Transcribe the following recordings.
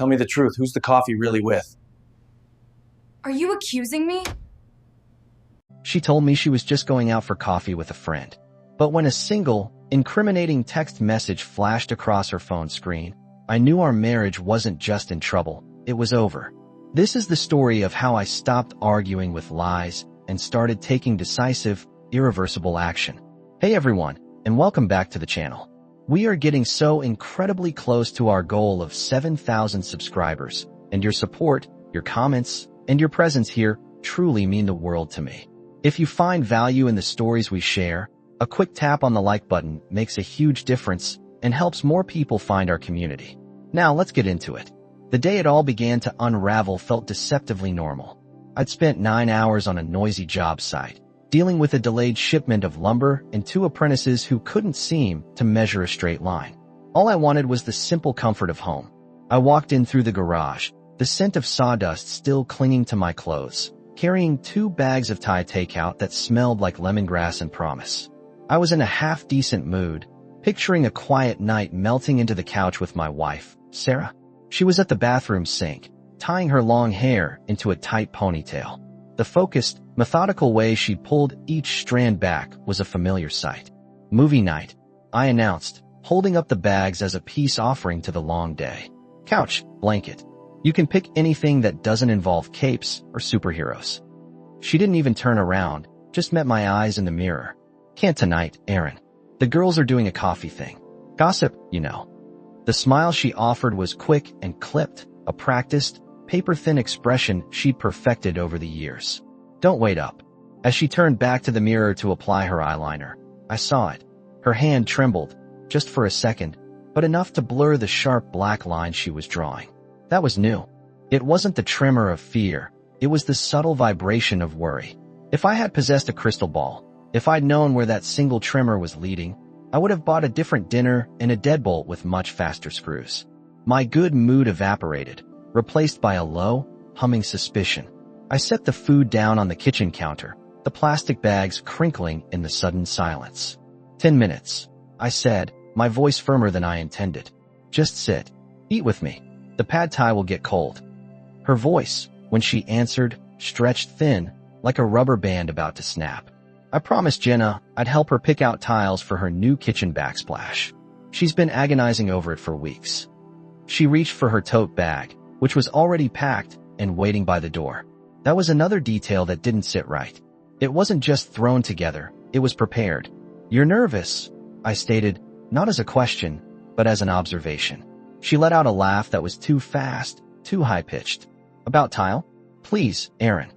Tell me the truth. Who's the coffee really with? Are you accusing me? She told me she was just going out for coffee with a friend. But when a single, incriminating text message flashed across her phone screen, I knew our marriage wasn't just in trouble, it was over. This is the story of how I stopped arguing with lies and started taking decisive, irreversible action. Hey everyone, and welcome back to the channel. We are getting so incredibly close to our goal of 7,000 subscribers, and your support, your comments, and your presence here truly mean the world to me. If you find value in the stories we share, a quick tap on the like button makes a huge difference and helps more people find our community. Now let's get into it. The day it all began to unravel felt deceptively normal. I'd spent 9 hours on a noisy job site, dealing with a delayed shipment of lumber and 2 apprentices who couldn't seem to measure a straight line. All I wanted was the simple comfort of home. I walked in through the garage, the scent of sawdust still clinging to my clothes, carrying 2 bags of Thai takeout that smelled like lemongrass and promise. I was in a half-decent mood, picturing a quiet night melting into the couch with my wife, Sarah. She was at the bathroom sink, tying her long hair into a tight ponytail. The focused, methodical way she pulled each strand back was a familiar sight. Movie night, I announced, holding up the bags as a peace offering to the long day. Couch, blanket. You can pick anything that doesn't involve capes or superheroes. She didn't even turn around, just met my eyes in the mirror. Can't tonight, Aaron. The girls are doing a coffee thing. Gossip, you know. The smile she offered was quick and clipped, a practiced, paper-thin expression she'd perfected over the years. Don't wait up. As she turned back to the mirror to apply her eyeliner, I saw it. Her hand trembled, just for a second, but enough to blur the sharp black line she was drawing. That was new. It wasn't the tremor of fear, it was the subtle vibration of worry. If I had possessed a crystal ball, if I'd known where that single tremor was leading, I would have bought a different dinner and a deadbolt with much faster screws. My good mood evaporated, replaced by a low, humming suspicion. I set the food down on the kitchen counter, the plastic bags crinkling in the sudden silence. 10 minutes, I said, my voice firmer than I intended. Just sit. Eat with me. The pad thai will get cold. Her voice, when she answered, stretched thin, like a rubber band about to snap. I promised Jenna I'd help her pick out tiles for her new kitchen backsplash. She's been agonizing over it for weeks. She reached for her tote bag, which was already packed and waiting by the door. That was another detail that didn't sit right. It wasn't just thrown together, it was prepared. You're nervous, I stated, not as a question, but as an observation. She let out a laugh that was too fast, too high-pitched. About tile? Please, Aaron.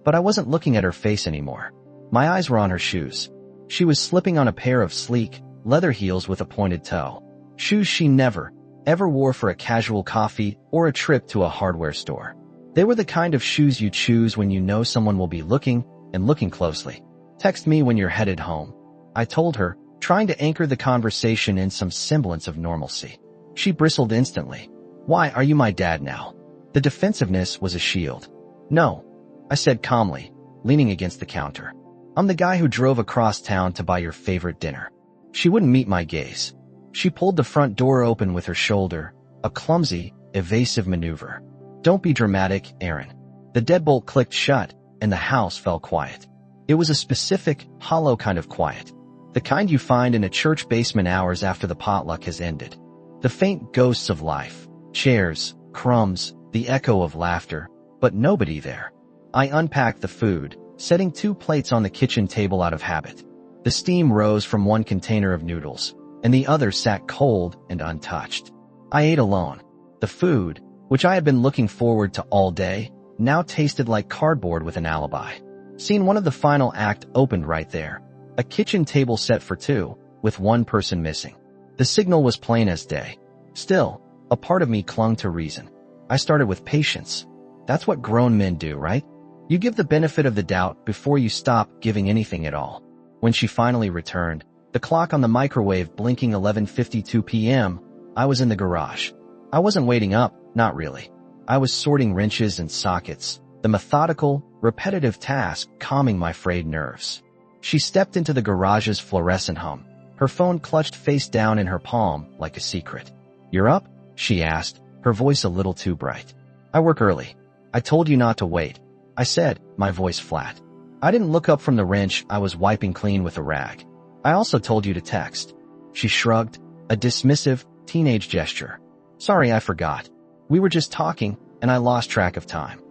But I wasn't looking at her face anymore. My eyes were on her shoes. She was slipping on a pair of sleek, leather heels with a pointed toe. Shoes she never, ever wore for a casual coffee or a trip to a hardware store. They were the kind of shoes you choose when you know someone will be looking, and looking closely. Text me when you're headed home, I told her, trying to anchor the conversation in some semblance of normalcy. She bristled instantly. Why are you my dad now? The defensiveness was a shield. No, I said calmly, leaning against the counter. I'm the guy who drove across town to buy your favorite dinner. She wouldn't meet my gaze. She pulled the front door open with her shoulder, a clumsy, evasive maneuver. Don't be dramatic, Aaron. The deadbolt clicked shut, and the house fell quiet. It was a specific, hollow kind of quiet. The kind you find in a church basement hours after the potluck has ended. The faint ghosts of life, chairs, crumbs, the echo of laughter, but nobody there. I unpacked the food, setting 2 plates on the kitchen table out of habit. The steam rose from one container of noodles, and the other sat cold and untouched. I ate alone. The food, which I had been looking forward to all day, now tasted like cardboard with an alibi. Scene 1 of the final act opened right there. A kitchen table set for 2, with 1 person missing. The signal was plain as day. Still, a part of me clung to reason. I started with patience. That's what grown men do, right? You give the benefit of the doubt before you stop giving anything at all. When she finally returned, the clock on the microwave blinking 11:52 p.m., I was in the garage. I wasn't waiting up, not really. I was sorting wrenches and sockets, the methodical, repetitive task calming my frayed nerves. She stepped into the garage's fluorescent hum, her phone clutched face down in her palm like a secret. You're up? She asked, her voice a little too bright. I work early. I told you not to wait, I said, my voice flat. I didn't look up from the wrench I was wiping clean with a rag. I also told you to text. She shrugged, a dismissive, teenage gesture. Sorry, I forgot. We were just talking, and I lost track of time.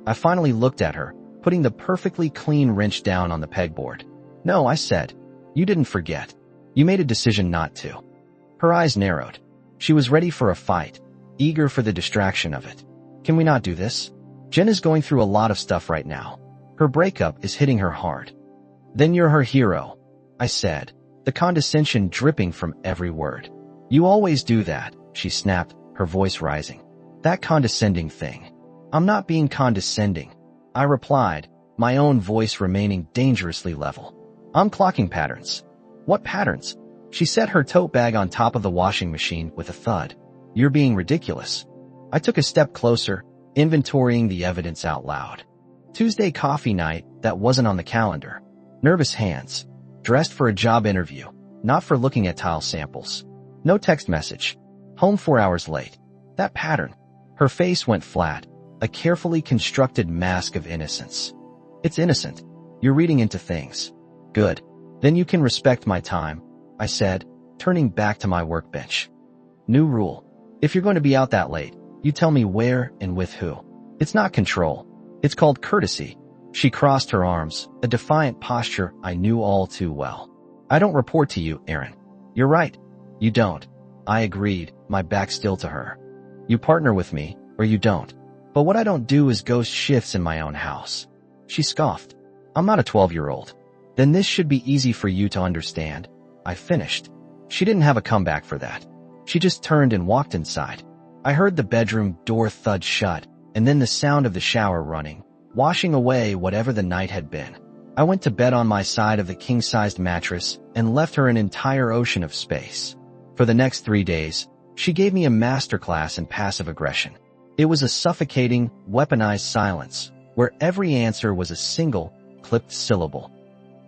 I finally looked at her, putting the perfectly clean wrench down on the pegboard. No, I said. You didn't forget. You made a decision not to. Her eyes narrowed. She was ready for a fight, eager for the distraction of it. Can we not do this? Jen is going through a lot of stuff right now. Her breakup is hitting her hard. Then you're her hero, I said, the condescension dripping from every word. You always do that, she snapped, her voice rising. That condescending thing. I'm not being condescending, I replied, my own voice remaining dangerously level. I'm clocking patterns. What patterns? She set her tote bag on top of the washing machine with a thud. You're being ridiculous. I took a step closer, inventorying the evidence out loud. Tuesday coffee night that wasn't on the calendar. Nervous hands. Dressed for a job interview, not for looking at tile samples. No text message. Home 4 hours late. That pattern. Her face went flat, a carefully constructed mask of innocence. It's innocent. You're reading into things. Good. Then you can respect my time, I said, turning back to my workbench. New rule. If you're going to be out that late, you tell me where and with who. It's not control. It's called courtesy. She crossed her arms, a defiant posture I knew all too well. I don't report to you, Aaron. You're right. You don't. I agreed, my back still to her. You partner with me, or you don't. But what I don't do is ghost shifts in my own house. She scoffed. I'm not a 12-year-old. Then this should be easy for you to understand. I finished. She didn't have a comeback for that. She just turned and walked inside. I heard the bedroom door thud shut, and then the sound of the shower running, washing away whatever the night had been. I went to bed on my side of the king-sized mattress and left her an entire ocean of space. For the next 3 days, she gave me a masterclass in passive aggression. It was a suffocating, weaponized silence, where every answer was a single, clipped syllable.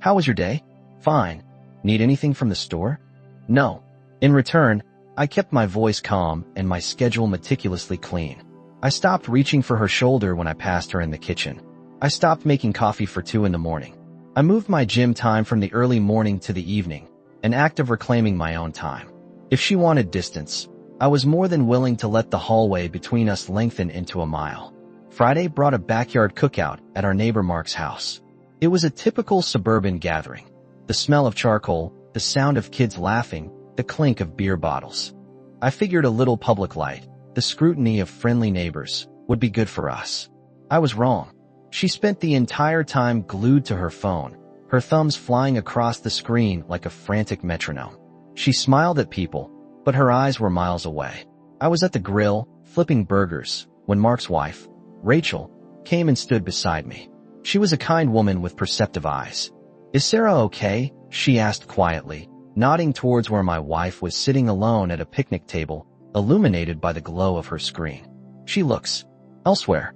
How was your day? Fine. Need anything from the store? No. In return, I kept my voice calm and my schedule meticulously clean. I stopped reaching for her shoulder when I passed her in the kitchen. I stopped making coffee for 2 in the morning. I moved my gym time from the early morning to the evening, an act of reclaiming my own time. If she wanted distance, I was more than willing to let the hallway between us lengthen into a mile. Friday brought a backyard cookout at our neighbor Mark's house. It was a typical suburban gathering. The smell of charcoal, the sound of kids laughing, the clink of beer bottles. I figured a little public light, the scrutiny of friendly neighbors, would be good for us. I was wrong. She spent the entire time glued to her phone, her thumbs flying across the screen like a frantic metronome. She smiled at people, but her eyes were miles away. I was at the grill, flipping burgers, when Mark's wife, Rachel, came and stood beside me. She was a kind woman with perceptive eyes. Is Sarah okay? She asked quietly, nodding towards where my wife was sitting alone at a picnic table, illuminated by the glow of her screen. She looks elsewhere.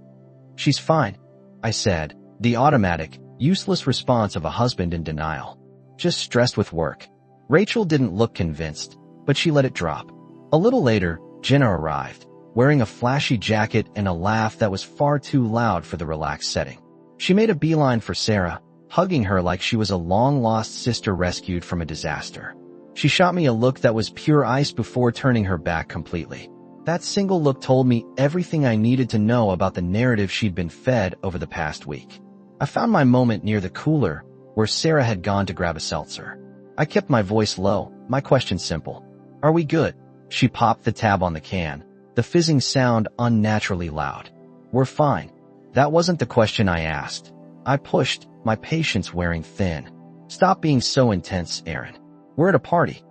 She's fine, I said, the automatic, useless response of a husband in denial. Just stressed with work. Rachel didn't look convinced, but she let it drop. A little later, Jenna arrived, wearing a flashy jacket and a laugh that was far too loud for the relaxed setting. She made a beeline for Sarah, hugging her like she was a long-lost sister rescued from a disaster. She shot me a look that was pure ice before turning her back completely. That single look told me everything I needed to know about the narrative she'd been fed over the past week. I found my moment near the cooler, where Sarah had gone to grab a seltzer. I kept my voice low, my question simple. Are we good? She popped the tab on the can, the fizzing sound unnaturally loud. We're fine. That wasn't the question I asked. I pushed, my patience wearing thin. Stop being so intense, Aaron. We're at a party.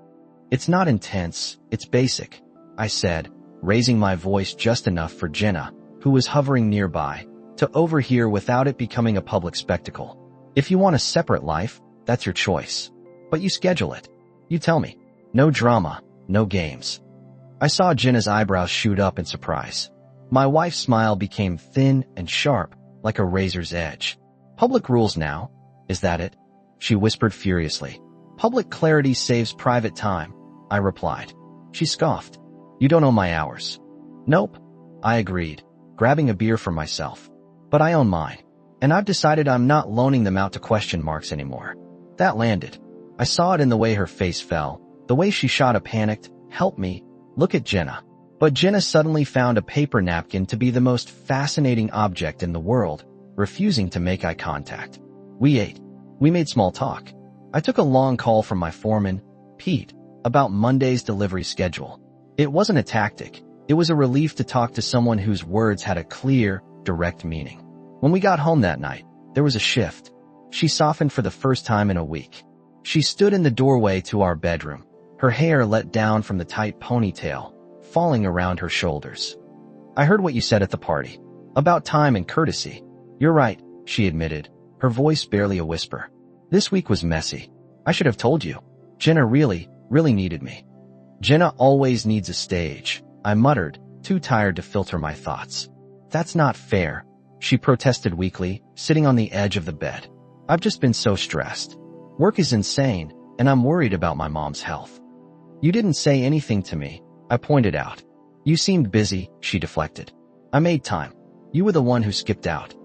It's not intense, it's basic, I said, raising my voice just enough for Jenna, who was hovering nearby, to overhear without it becoming a public spectacle. If you want a separate life, that's your choice. But you schedule it. You tell me. No drama, no games. I saw Jenna's eyebrows shoot up in surprise. My wife's smile became thin and sharp, like a razor's edge. Public rules now. Is that it? She whispered furiously. Public clarity saves private time, I replied. She scoffed. You don't know my hours. Nope, I agreed, grabbing a beer for myself. But I own mine, and I've decided I'm not loaning them out to question marks anymore. That landed. I saw it in the way her face fell, the way she shot a panicked, "Help me, look at Jenna." But Jenna suddenly found a paper napkin to be the most fascinating object in the world, refusing to make eye contact. We ate. We made small talk. I took a long call from my foreman, Pete, about Monday's delivery schedule. It wasn't a tactic. It was a relief to talk to someone whose words had a clear, direct meaning. When we got home that night, there was a shift. She softened for the first time in a week. She stood in the doorway to our bedroom, her hair let down from the tight ponytail, falling around her shoulders. "I heard what you said at the party. About time and courtesy." "You're right," she admitted, her voice barely a whisper. "This week was messy. I should have told you. Jenna really needed me." "Jenna always needs a stage," I muttered, too tired to filter my thoughts. "That's not fair," she protested weakly, sitting on the edge of the bed. "I've just been so stressed. Work is insane, and I'm worried about my mom's health." "You didn't say anything to me," I pointed out. "You seemed busy," she deflected. "I made time. You were the one who skipped out."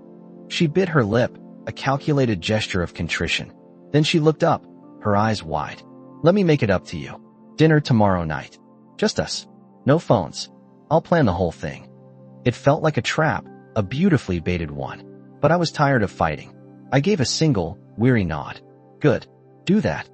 She bit her lip, a calculated gesture of contrition. Then she looked up, her eyes wide. "Let me make it up to you. Dinner tomorrow night. Just us. No phones. I'll plan the whole thing." It felt like a trap, a beautifully baited one. But I was tired of fighting. I gave a single, weary nod. "Good. Do that."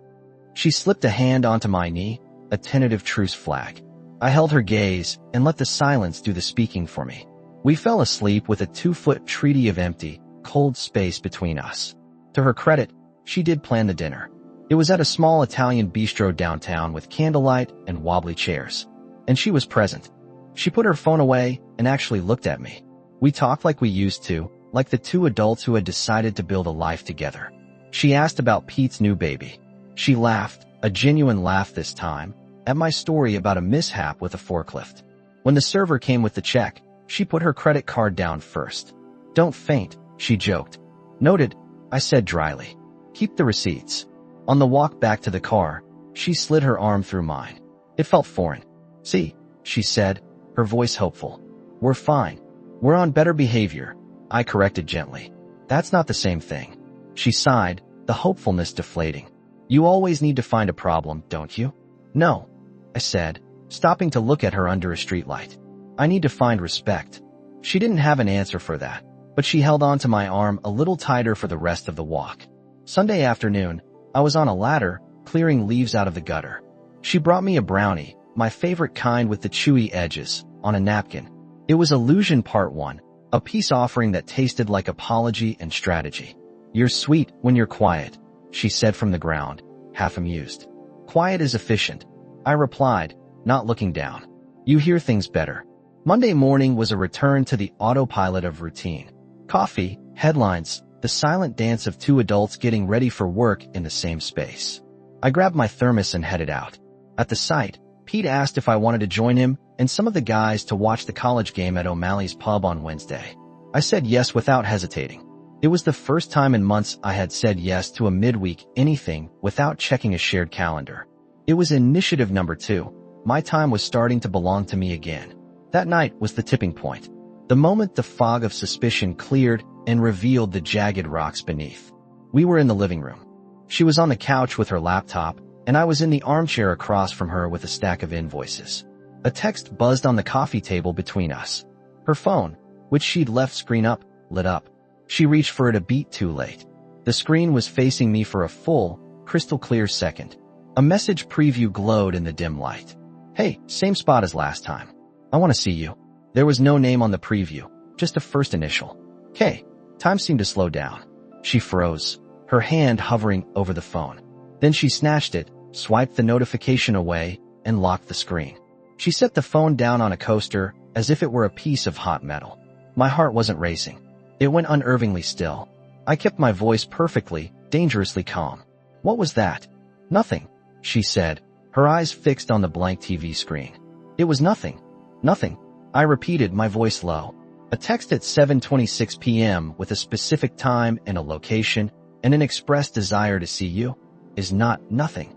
She slipped a hand onto my knee, a tentative truce flag. I held her gaze and let the silence do the speaking for me. We fell asleep with a 2-foot treaty of empty, cold space between us. To her credit, she did plan the dinner. It was at a small Italian bistro downtown with candlelight and wobbly chairs. And she was present. She put her phone away and actually looked at me. We talked like we used to, like the two adults who had decided to build a life together. She asked about Pete's new baby. She laughed, a genuine laugh this time, at my story about a mishap with a forklift. When the server came with the check, she put her credit card down first. "Don't faint," she joked. "Noted," I said dryly. "Keep the receipts." On the walk back to the car, she slid her arm through mine. It felt foreign. "See," she said, her voice hopeful. "We're fine. We're on better behavior," I corrected gently. "That's not the same thing." She sighed, the hopefulness deflating. "You always need to find a problem, don't you?" "No," I said, stopping to look at her under a streetlight. "I need to find respect." She didn't have an answer for that, but she held on to my arm a little tighter for the rest of the walk. Sunday afternoon, I was on a ladder, clearing leaves out of the gutter. She brought me a brownie, my favorite kind with the chewy edges, on a napkin. It was Illusion Part 1, a peace offering that tasted like apology and strategy. "You're sweet when you're quiet," she said from the ground, half amused. "Quiet is efficient," I replied, not looking down. "You hear things better." Monday morning was a return to the autopilot of routine. Coffee, headlines, the silent dance of two adults getting ready for work in the same space. I grabbed my thermos and headed out. At the site, Pete asked if I wanted to join him and some of the guys to watch the college game at O'Malley's pub on Wednesday. I said yes without hesitating. It was the first time in months I had said yes to a midweek anything without checking a shared calendar. It was initiative number 2. My time was starting to belong to me again. That night was the tipping point. The moment the fog of suspicion cleared and revealed the jagged rocks beneath. We were in the living room. She was on the couch with her laptop, and I was in the armchair across from her with a stack of invoices. A text buzzed on the coffee table between us. Her phone, which she'd left screen up, lit up. She reached for it a beat too late. The screen was facing me for a full, crystal clear second. A message preview glowed in the dim light. "Hey, same spot as last time. I want to see you." There was no name on the preview, just a first initial. "K." Time seemed to slow down. She froze, her hand hovering over the phone. Then she snatched it, swiped the notification away, and locked the screen. She set the phone down on a coaster as if it were a piece of hot metal. My heart wasn't racing. It went unnervingly still. I kept my voice perfectly, dangerously calm. "What was that?" "Nothing," she said, her eyes fixed on the blank TV screen. "It was nothing. Nothing," I repeated, my voice low. "A text at 7:26 p.m. with a specific time and a location and an expressed desire to see you is not nothing."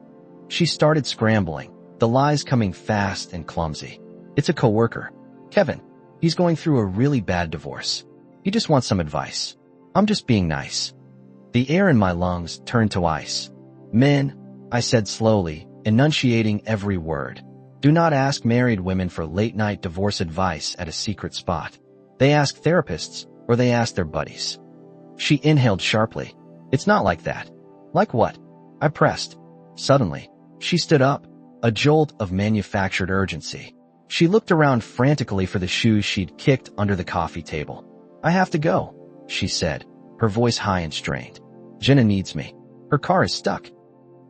She started scrambling, the lies coming fast and clumsy. "It's a coworker." Kevin, he's going through a really bad divorce. He just wants some advice. I'm just being nice. The air in my lungs turned to ice. Men, I said slowly, enunciating every word. Do not ask married women for late-night divorce advice at a secret spot. They ask therapists, or they ask their buddies. She inhaled sharply. It's not like that. Like what? I pressed. Suddenly, she stood up, a jolt of manufactured urgency. She looked around frantically for the shoes she'd kicked under the coffee table. I have to go, she said, her voice high and strained. Jenna needs me. Her car is stuck.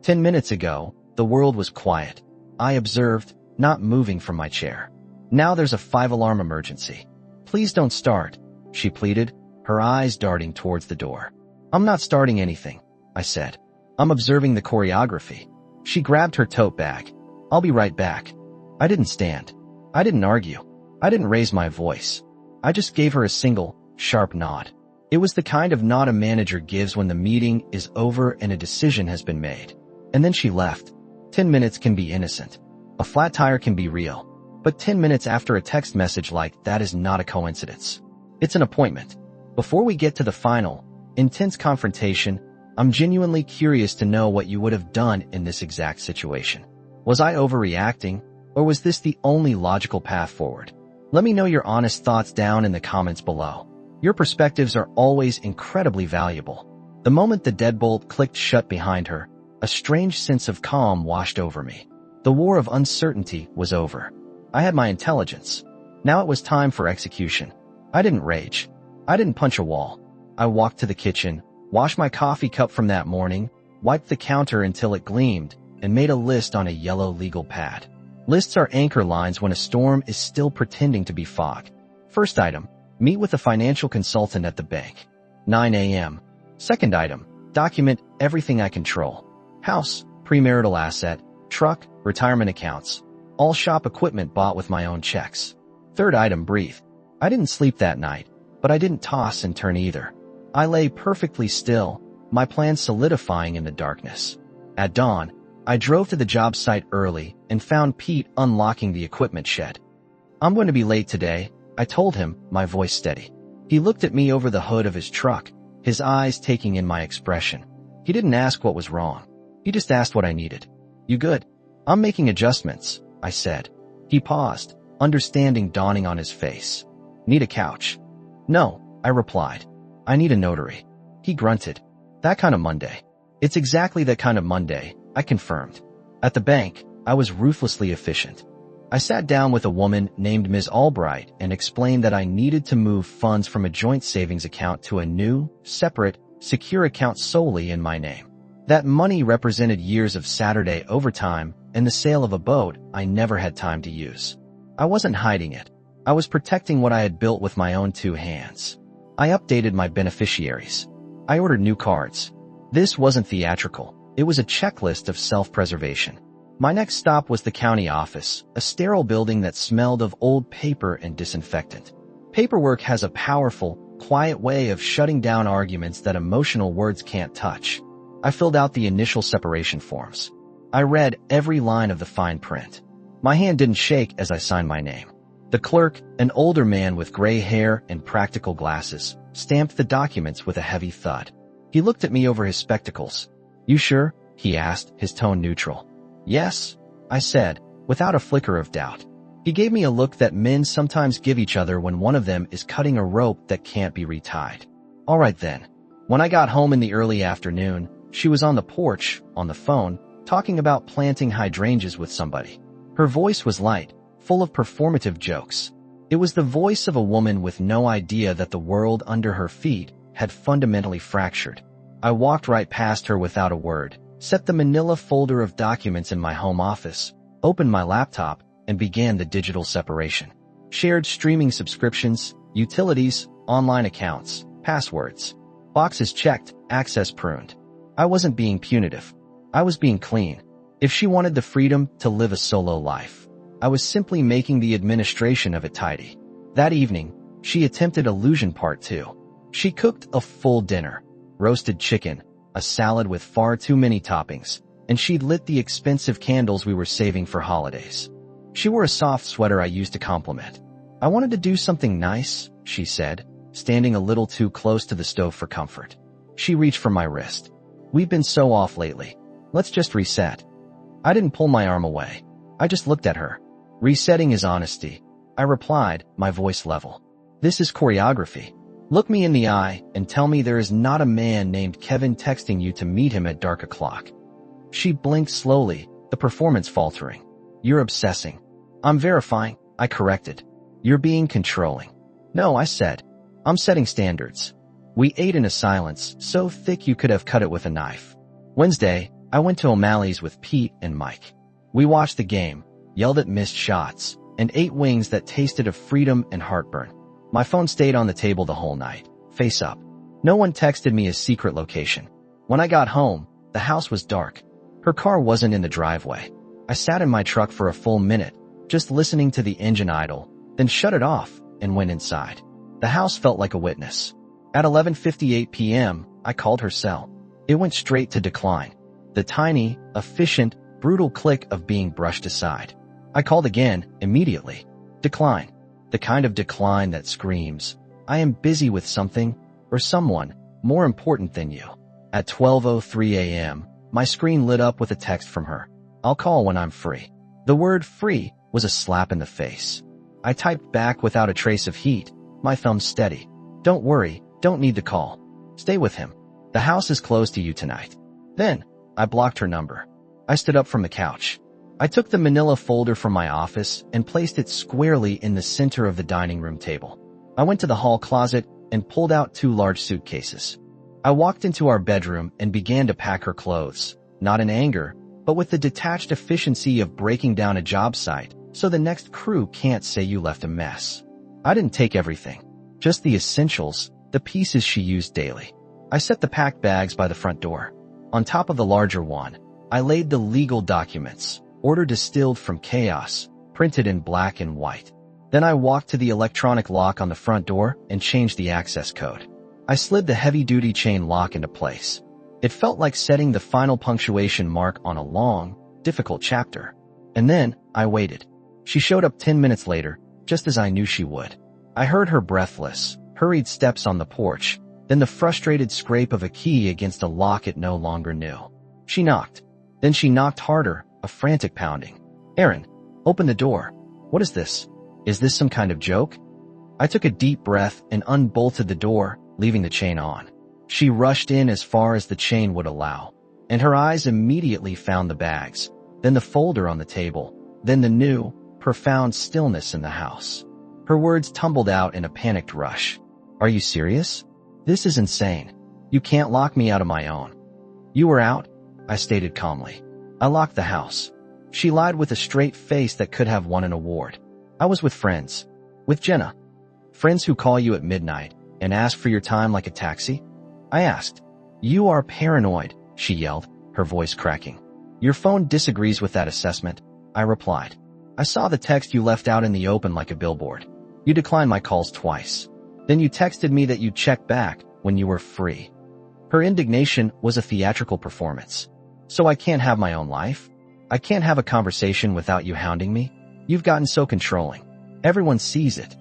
10 minutes ago, the world was quiet. I observed, not moving from my chair. Now there's a 5-alarm emergency. Please don't start, she pleaded, her eyes darting towards the door. I'm not starting anything, I said. I'm observing the choreography. She grabbed her tote bag. I'll be right back. I didn't stand. I didn't argue. I didn't raise my voice. I just gave her a single, sharp nod. It was the kind of nod a manager gives when the meeting is over and a decision has been made. And then she left. 10 minutes can be innocent. A flat tire can be real. But 10 minutes after a text message like that is not a coincidence. It's an appointment. Before we get to the final, intense confrontation, I'm genuinely curious to know what you would have done in this exact situation. Was I overreacting, or was this the only logical path forward? Let me know your honest thoughts down in the comments below. Your perspectives are always incredibly valuable. The moment the deadbolt clicked shut behind her, a strange sense of calm washed over me. The war of uncertainty was over. I had my intelligence. Now it was time for execution. I didn't rage. I didn't punch a wall. I walked to the kitchen, washed my coffee cup from that morning, wiped the counter until it gleamed, and made a list on a yellow legal pad. Lists are anchor lines when a storm is still pretending to be fog. First item, meet with a financial consultant at the bank. 9 a.m. Second item, document everything I control. House, premarital asset, truck, retirement accounts. All shop equipment bought with my own checks. Third item, breathe. I didn't sleep that night, but I didn't toss and turn either. I lay perfectly still, my plan solidifying in the darkness. At dawn, I drove to the job site early and found Pete unlocking the equipment shed. I'm going to be late today, I told him, my voice steady. He looked at me over the hood of his truck, his eyes taking in my expression. He didn't ask what was wrong. He just asked what I needed. You good? I'm making adjustments, I said. He paused, understanding dawning on his face. Need a couch? No, I replied. I need a notary. He grunted. That kind of Monday. It's exactly that kind of Monday, I confirmed. At the bank, I was ruthlessly efficient. I sat down with a woman named Ms. Albright and explained that I needed to move funds from a joint savings account to a new, separate, secure account solely in my name. That money represented years of Saturday overtime and the sale of a boat I never had time to use. I wasn't hiding it. I was protecting what I had built with my own 2 hands. I updated my beneficiaries. I ordered new cards. This wasn't theatrical. It was a checklist of self-preservation. My next stop was the county office, a sterile building that smelled of old paper and disinfectant. Paperwork has a powerful, quiet way of shutting down arguments that emotional words can't touch. I filled out the initial separation forms. I read every line of the fine print. My hand didn't shake as I signed my name. The clerk, an older man with gray hair and practical glasses, stamped the documents with a heavy thud. He looked at me over his spectacles. You sure? He asked, his tone neutral. Yes, I said, without a flicker of doubt. He gave me a look that men sometimes give each other when one of them is cutting a rope that can't be retied. All right then. When I got home in the early afternoon, she was on the porch, on the phone, talking about planting hydrangeas with somebody. Her voice was light, full of performative jokes. It was the voice of a woman with no idea that the world under her feet had fundamentally fractured. I walked right past her without a word, set the manila folder of documents in my home office, opened my laptop, and began the digital separation. Shared streaming subscriptions, utilities, online accounts, passwords. Boxes checked, access pruned. I wasn't being punitive. I was being clean. If she wanted the freedom to live a solo life, I was simply making the administration of it tidy. That evening, she attempted illusion part 2. She cooked a full dinner, roasted chicken, a salad with far too many toppings, and she'd lit the expensive candles we were saving for holidays. She wore a soft sweater I used to compliment. I wanted to do something nice, she said, standing a little too close to the stove for comfort. She reached for my wrist. We've been so off lately. Let's just reset. I didn't pull my arm away. I just looked at her. Resetting is honesty. I replied, my voice level. This is choreography. Look me in the eye and tell me there is not a man named Kevin texting you to meet him at dark o'clock. She blinked slowly, the performance faltering. You're obsessing. I'm verifying, I corrected. You're being controlling. No, I said. I'm setting standards. We ate in a silence so thick you could have cut it with a knife. Wednesday, I went to O'Malley's with Pete and Mike. We watched the game, yelled at missed shots, and ate wings that tasted of freedom and heartburn. My phone stayed on the table the whole night, face up. No one texted me a secret location. When I got home, the house was dark. Her car wasn't in the driveway. I sat in my truck for a full minute, just listening to the engine idle, then shut it off and went inside. The house felt like a witness. At 11:58 p.m., I called her cell. It went straight to decline. The tiny, efficient, brutal click of being brushed aside. I called again, immediately. Decline. The kind of decline that screams, I am busy with something, or someone, more important than you. At 12:03 a.m., my screen lit up with a text from her. I'll call when I'm free. The word free was a slap in the face. I typed back without a trace of heat, my thumb steady. Don't worry, don't need the call. Stay with him. The house is closed to you tonight. Then, I blocked her number. I stood up from the couch. I took the manila folder from my office and placed it squarely in the center of the dining room table. I went to the hall closet and pulled out 2 large suitcases. I walked into our bedroom and began to pack her clothes, not in anger, but with the detached efficiency of breaking down a job site so the next crew can't say you left a mess. I didn't take everything, just the essentials, the pieces she used daily. I set the packed bags by the front door. On top of the larger one, I laid the legal documents, order distilled from chaos, printed in black and white. Then I walked to the electronic lock on the front door and changed the access code. I slid the heavy-duty chain lock into place. It felt like setting the final punctuation mark on a long, difficult chapter. And then, I waited. She showed up 10 minutes later, just as I knew she would. I heard her breathless, hurried steps on the porch, then the frustrated scrape of a key against a lock it no longer knew. She knocked. Then she knocked harder, a frantic pounding. Aaron, open the door. What is this? Is this some kind of joke? I took a deep breath and unbolted the door, leaving the chain on. She rushed in as far as the chain would allow, and her eyes immediately found the bags, then the folder on the table, then the new, profound stillness in the house. Her words tumbled out in a panicked rush. Are you serious? This is insane. You can't lock me out of my own. You were out? I stated calmly. I locked the house. She lied with a straight face that could have won an award. I was with friends. With Jenna. Friends who call you at midnight and ask for your time like a taxi? I asked. You are paranoid, she yelled, her voice cracking. Your phone disagrees with that assessment, I replied. I saw the text you left out in the open like a billboard. You declined my calls twice. Then you texted me that you'd check back when you were free. Her indignation was a theatrical performance. So I can't have my own life? I can't have a conversation without you hounding me? You've gotten so controlling. Everyone sees it.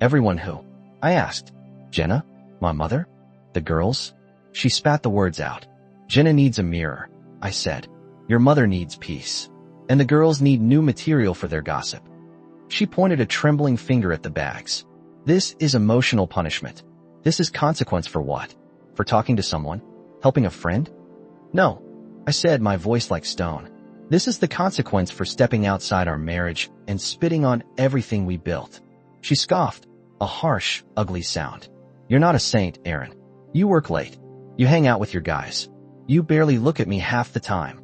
Everyone who? I asked. Jenna? My mother? The girls? She spat the words out. Jenna needs a mirror, I said. Your mother needs peace. And the girls need new material for their gossip. She pointed a trembling finger at the bags. This is emotional punishment. This is consequence for what? For talking to someone? Helping a friend? No, I said, my voice like stone. This is the consequence for stepping outside our marriage and spitting on everything we built. She scoffed, a harsh, ugly sound. You're not a saint, Aaron. You work late. You hang out with your guys. You barely look at me half the time.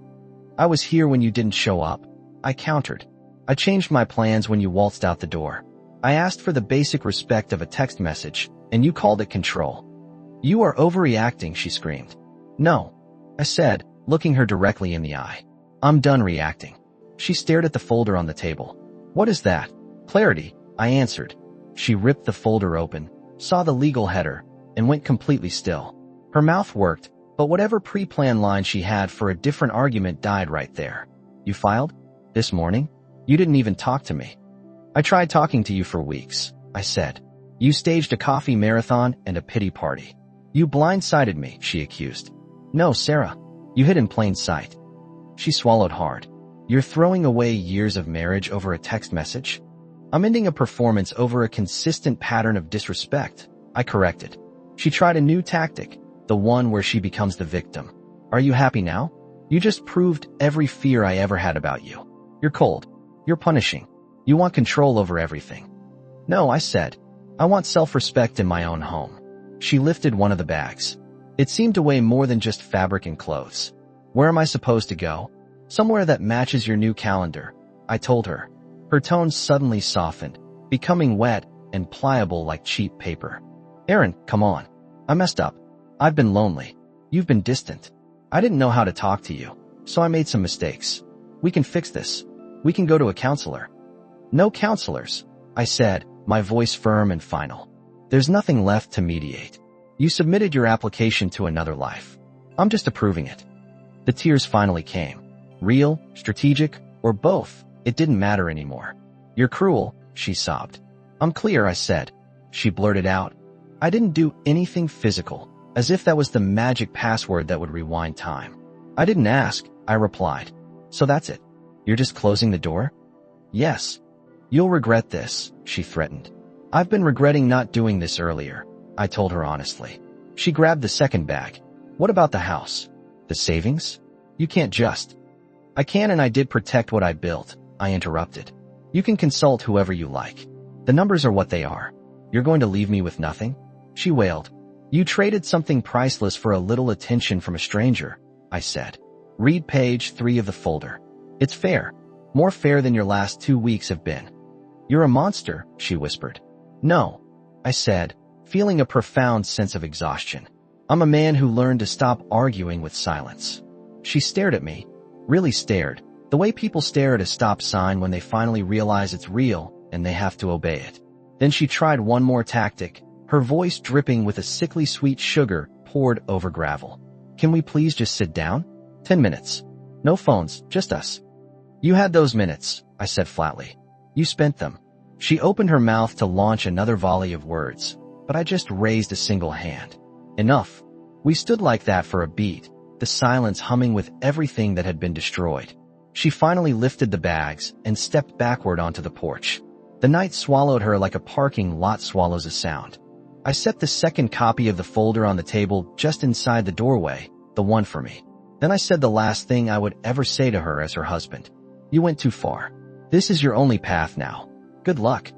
I was here when you didn't show up. I countered. I changed my plans when you waltzed out the door. I asked for the basic respect of a text message, and you called it control. You are overreacting, she screamed. No, I said, looking her directly in the eye. I'm done reacting. She stared at the folder on the table. What is that? Clarity, I answered. She ripped the folder open, saw the legal header, and went completely still. Her mouth worked, but whatever pre-planned line she had for a different argument died right there. You filed? This morning? You didn't even talk to me. I tried talking to you for weeks, I said. You staged a coffee marathon and a pity party. You blindsided me, she accused. No, Sarah. You hid in plain sight. She swallowed hard. You're throwing away years of marriage over a text message? I'm ending a performance over a consistent pattern of disrespect, I corrected. She tried a new tactic, the one where she becomes the victim. Are you happy now? You just proved every fear I ever had about you. You're cold. You're punishing. You want control over everything. No, I said. I want self-respect in my own home. She lifted one of the bags. It seemed to weigh more than just fabric and clothes. Where am I supposed to go? Somewhere that matches your new calendar, I told her. Her tone suddenly softened, becoming wet and pliable like cheap paper. Erin, come on. I messed up. I've been lonely. You've been distant. I didn't know how to talk to you, so I made some mistakes. We can fix this. We can go to a counselor. No counselors, I said, my voice firm and final. There's nothing left to mediate. You submitted your application to another life. I'm just approving it. The tears finally came. Real, strategic, or both, it didn't matter anymore. You're cruel, she sobbed. I'm clear, I said. She blurted out. I didn't do anything physical, as if that was the magic password that would rewind time. I didn't ask, I replied. So that's it. You're just closing the door? Yes. You'll regret this, she threatened. I've been regretting not doing this earlier, I told her honestly. She grabbed the second bag. What about the house? The savings? You can't just. I can and I did protect what I built, I interrupted. You can consult whoever you like. The numbers are what they are. You're going to leave me with nothing? She wailed. You traded something priceless for a little attention from a stranger, I said. Read page 3 of the folder. It's fair. More fair than your last 2 weeks have been. You're a monster, she whispered. No, I said, feeling a profound sense of exhaustion. I'm a man who learned to stop arguing with silence. She stared at me, really stared, the way people stare at a stop sign when they finally realize it's real and they have to obey it. Then she tried one more tactic, her voice dripping with a sickly sweet sugar poured over gravel. Can we please just sit down? 10 minutes. No phones, just us. You had those minutes, I said flatly. You spent them. She opened her mouth to launch another volley of words, but I just raised a single hand. Enough. We stood like that for a beat, the silence humming with everything that had been destroyed. She finally lifted the bags and stepped backward onto the porch. The night swallowed her like a parking lot swallows a sound. I set the second copy of the folder on the table just inside the doorway, the one for me. Then I said the last thing I would ever say to her as her husband. You went too far. This is your only path now. Good luck.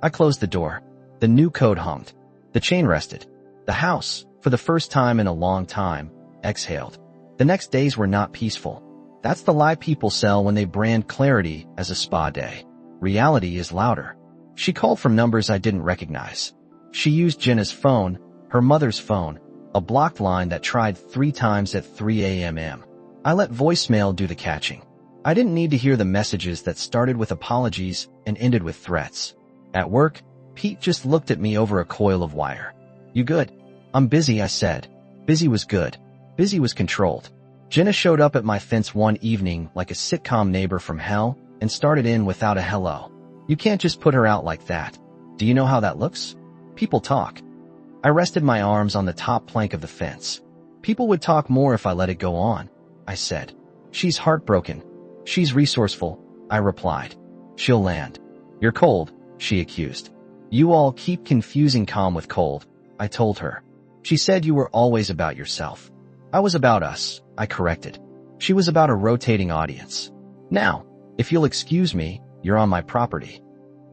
I closed the door. The new code hummed. The chain rested. The house, for the first time in a long time, exhaled. The next days were not peaceful. That's the lie people sell when they brand clarity as a spa day. Reality is louder. She called from numbers I didn't recognize. She used Jenna's phone, her mother's phone, a blocked line that tried 3 times at 3 a.m. I let voicemail do the catching. I didn't need to hear the messages that started with apologies and ended with threats. At work, Pete just looked at me over a coil of wire. You good? I'm busy, I said. Busy was good. Busy was controlled. Jenna showed up at my fence one evening like a sitcom neighbor from hell and started in without a hello. You can't just put her out like that. Do you know how that looks? People talk. I rested my arms on the top plank of the fence. People would talk more if I let it go on, I said. She's heartbroken. She's resourceful, I replied. She'll land. You're cold, she accused. You all keep confusing calm with cold, I told her. She said you were always about yourself. I was about us, I corrected. She was about a rotating audience. Now, if you'll excuse me, you're on my property.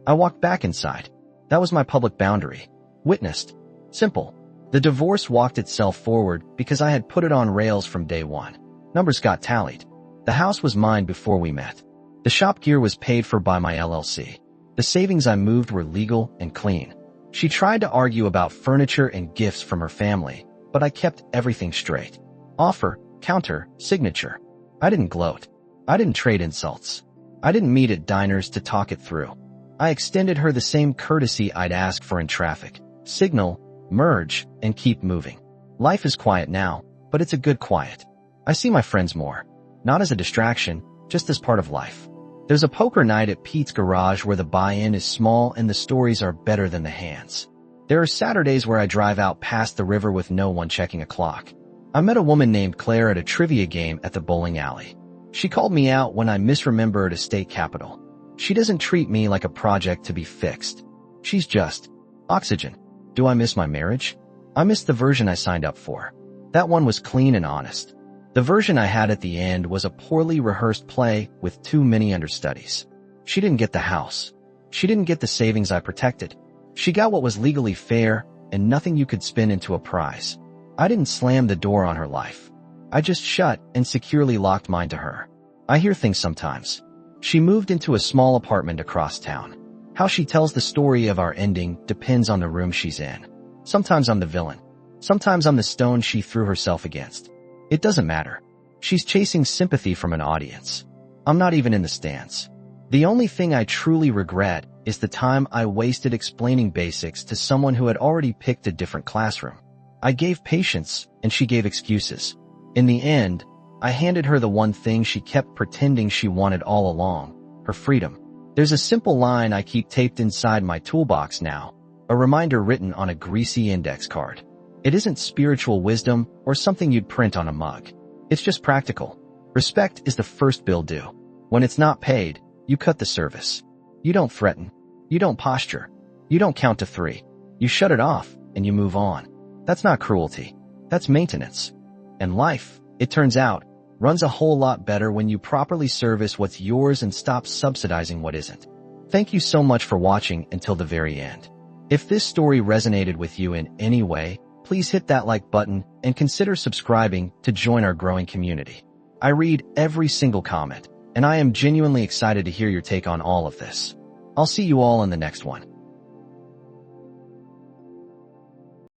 I walked back inside. That was my public boundary. Witnessed. Simple. The divorce walked itself forward because I had put it on rails from day one. Numbers got tallied. The house was mine before we met. The shop gear was paid for by my LLC. The savings I moved were legal and clean. She tried to argue about furniture and gifts from her family, but I kept everything straight. Offer, counter, signature. I didn't gloat. I didn't trade insults. I didn't meet at diners to talk it through. I extended her the same courtesy I'd ask for in traffic. Signal, merge, and keep moving. Life is quiet now, but it's a good quiet. I see my friends more. Not as a distraction, just as part of life. There's a poker night at Pete's garage where the buy-in is small and the stories are better than the hands. There are Saturdays where I drive out past the river with no one checking a clock. I met a woman named Claire at a trivia game at the bowling alley. She called me out when I misremembered a state capital. She doesn't treat me like a project to be fixed. She's just oxygen. Do I miss my marriage? I miss the version I signed up for. That one was clean and honest. The version I had at the end was a poorly rehearsed play with too many understudies. She didn't get the house. She didn't get the savings I protected. She got what was legally fair and nothing you could spin into a prize. I didn't slam the door on her life. I just shut and securely locked mine to her. I hear things sometimes. She moved into a small apartment across town. How she tells the story of our ending depends on the room she's in. Sometimes I'm the villain. Sometimes I'm the stone she threw herself against. It doesn't matter. She's chasing sympathy from an audience. I'm not even in the stands. The only thing I truly regret is the time I wasted explaining basics to someone who had already picked a different classroom. I gave patience and she gave excuses. In the end, I handed her the one thing she kept pretending she wanted all along, her freedom. There's a simple line I keep taped inside my toolbox now, a reminder written on a greasy index card. It isn't spiritual wisdom or something you'd print on a mug. It's just practical. Respect is the first bill due. When it's not paid, you cut the service. You don't threaten. You don't posture. You don't count to 3. You shut it off and you move on. That's not cruelty. That's maintenance. And life, it turns out, runs a whole lot better when you properly service what's yours and stop subsidizing what isn't. Thank you so much for watching until the very end. If this story resonated with you in any way, please hit that like button and consider subscribing to join our growing community. I read every single comment, and I am genuinely excited to hear your take on all of this. I'll see you all in the next one.